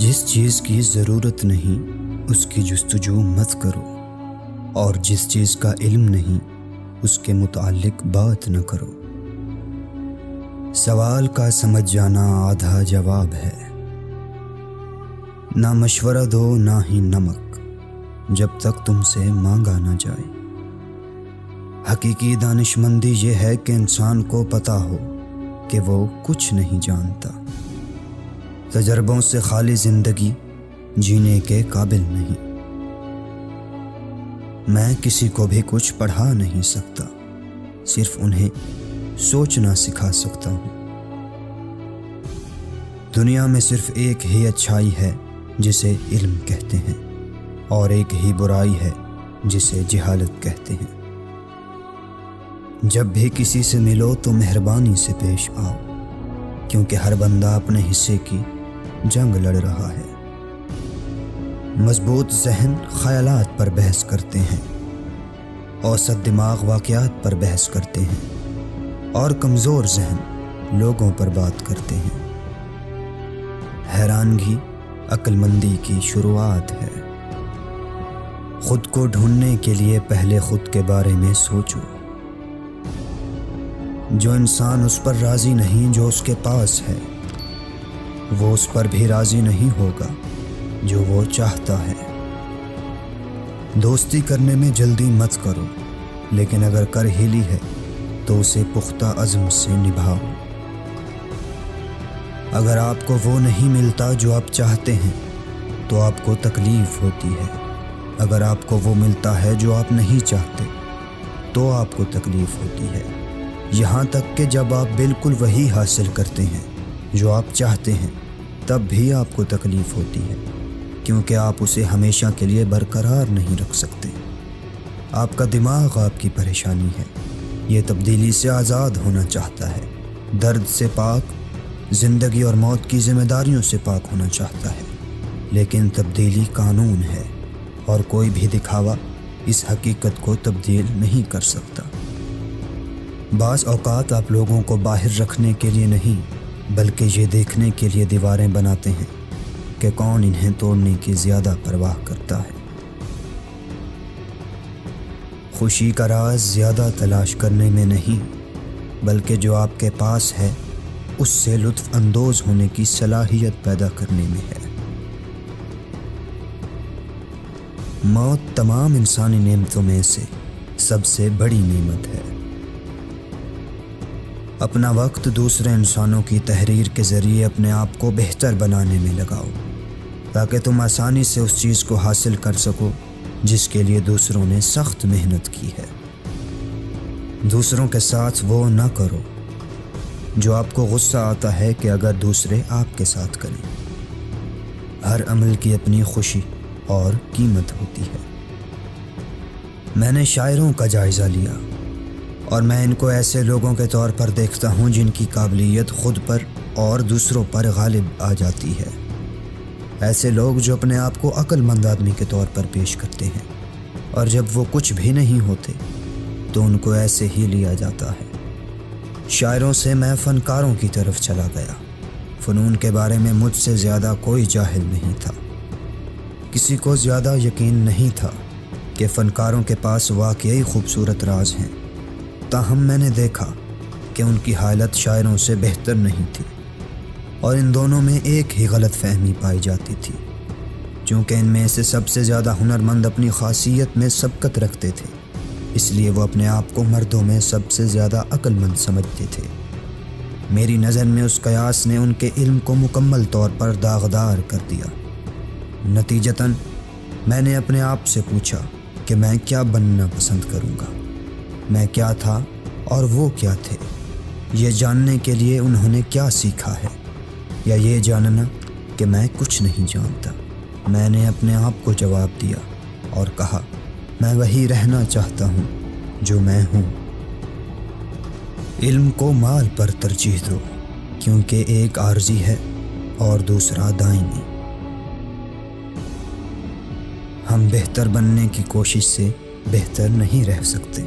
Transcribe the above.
جس چیز کی ضرورت نہیں اس کی جستجو مت کرو، اور جس چیز کا علم نہیں اس کے متعلق بات نہ کرو۔ سوال کا سمجھ جانا آدھا جواب ہے۔ نہ مشورہ دو نہ ہی نمک، جب تک تم سے مانگا نہ جائے۔ حقیقی دانشمندی یہ ہے کہ انسان کو پتہ ہو کہ وہ کچھ نہیں جانتا۔ تجربوں سے خالی زندگی جینے کے قابل نہیں۔ میں کسی کو بھی کچھ پڑھا نہیں سکتا، صرف انہیں سوچنا سکھا سکتا ہوں۔ دنیا میں صرف ایک ہی اچھائی ہے جسے علم کہتے ہیں، اور ایک ہی برائی ہے جسے جہالت کہتے ہیں۔ جب بھی کسی سے ملو تو مہربانی سے پیش آؤ، کیونکہ ہر بندہ اپنے حصے کی جنگ لڑ رہا ہے۔ مضبوط ذہن خیالات پر بحث کرتے ہیں، اوسط دماغ واقعات پر بحث کرتے ہیں، اور کمزور ذہن لوگوں پر بات کرتے ہیں۔ حیرانگی عقل مندی کی شروعات ہے۔ خود کو ڈھونڈنے کے لیے پہلے خود کے بارے میں سوچو۔ جو انسان اس پر راضی نہیں جو اس کے پاس ہے، وہ اس پر بھی راضی نہیں ہوگا جو وہ چاہتا ہے۔ دوستی کرنے میں جلدی مت کرو، لیکن اگر کر ہی لی ہے تو اسے پختہ عزم سے نبھاؤ۔ اگر آپ کو وہ نہیں ملتا جو آپ چاہتے ہیں تو آپ کو تکلیف ہوتی ہے۔ اگر آپ کو وہ ملتا ہے جو آپ نہیں چاہتے تو آپ کو تکلیف ہوتی ہے، یہاں تک کہ جب آپ بالکل وہی حاصل کرتے ہیں جو آپ چاہتے ہیں تب بھی آپ کو تکلیف ہوتی ہے، کیونکہ آپ اسے ہمیشہ کے لیے برقرار نہیں رکھ سکتے۔ آپ کا دماغ آپ کی پریشانی ہے، یہ تبدیلی سے آزاد ہونا چاہتا ہے، درد سے پاک، زندگی اور موت کی ذمہ داریوں سے پاک ہونا چاہتا ہے۔ لیکن تبدیلی قانون ہے، اور کوئی بھی دکھاوا اس حقیقت کو تبدیل نہیں کر سکتا۔ بعض اوقات آپ لوگوں کو باہر رکھنے کے لیے نہیں بلکہ یہ دیکھنے کے لیے دیواریں بناتے ہیں کہ کون انہیں توڑنے کی زیادہ پرواہ کرتا ہے۔ خوشی کا راز زیادہ تلاش کرنے میں نہیں بلکہ جو آپ کے پاس ہے اس سے لطف اندوز ہونے کی صلاحیت پیدا کرنے میں ہے۔ موت تمام انسانی نعمتوں میں سے سب سے بڑی نعمت ہے۔ اپنا وقت دوسرے انسانوں کی تحریر کے ذریعے اپنے آپ کو بہتر بنانے میں لگاؤ، تاکہ تم آسانی سے اس چیز کو حاصل کر سکو جس کے لیے دوسروں نے سخت محنت کی ہے۔ دوسروں کے ساتھ وہ نہ کرو جو آپ کو غصہ آتا ہے کہ اگر دوسرے آپ کے ساتھ کریں۔ ہر عمل کی اپنی خوشی اور قیمت ہوتی ہے۔ میں نے شاعروں کا جائزہ لیا، اور میں ان کو ایسے لوگوں کے طور پر دیکھتا ہوں جن کی قابلیت خود پر اور دوسروں پر غالب آ جاتی ہے۔ ایسے لوگ جو اپنے آپ کو عقل مند آدمی کے طور پر پیش کرتے ہیں، اور جب وہ کچھ بھی نہیں ہوتے تو ان کو ایسے ہی لیا جاتا ہے۔ شاعروں سے میں فنکاروں کی طرف چلا گیا۔ فنون کے بارے میں مجھ سے زیادہ کوئی جاہل نہیں تھا۔ کسی کو زیادہ یقین نہیں تھا کہ فنکاروں کے پاس واقعی خوبصورت راز ہیں، تاہم میں نے دیکھا کہ ان کی حالت شاعروں سے بہتر نہیں تھی، اور ان دونوں میں ایک ہی غلط فہمی پائی جاتی تھی۔ چونکہ ان میں سے سب سے زیادہ ہنرمند اپنی خاصیت میں سبقت رکھتے تھے، اس لیے وہ اپنے آپ کو مردوں میں سب سے زیادہ عقل مند سمجھتے تھے۔ میری نظر میں اس قیاس نے ان کے علم کو مکمل طور پر داغدار کر دیا۔ نتیجتاً میں نے اپنے آپ سے پوچھا کہ میں کیا بننا پسند کروں گا۔ میں کیا تھا اور وہ کیا تھے؟ یہ جاننے کے لیے انہوں نے کیا سیکھا ہے، یا یہ جاننا کہ میں کچھ نہیں جانتا؟ میں نے اپنے آپ کو جواب دیا اور کہا، میں وہی رہنا چاہتا ہوں جو میں ہوں۔ علم کو مال پر ترجیح دو، کیونکہ ایک عارضی ہے اور دوسرا دائمی۔ ہم بہتر بننے کی کوشش سے بہتر نہیں رہ سکتے۔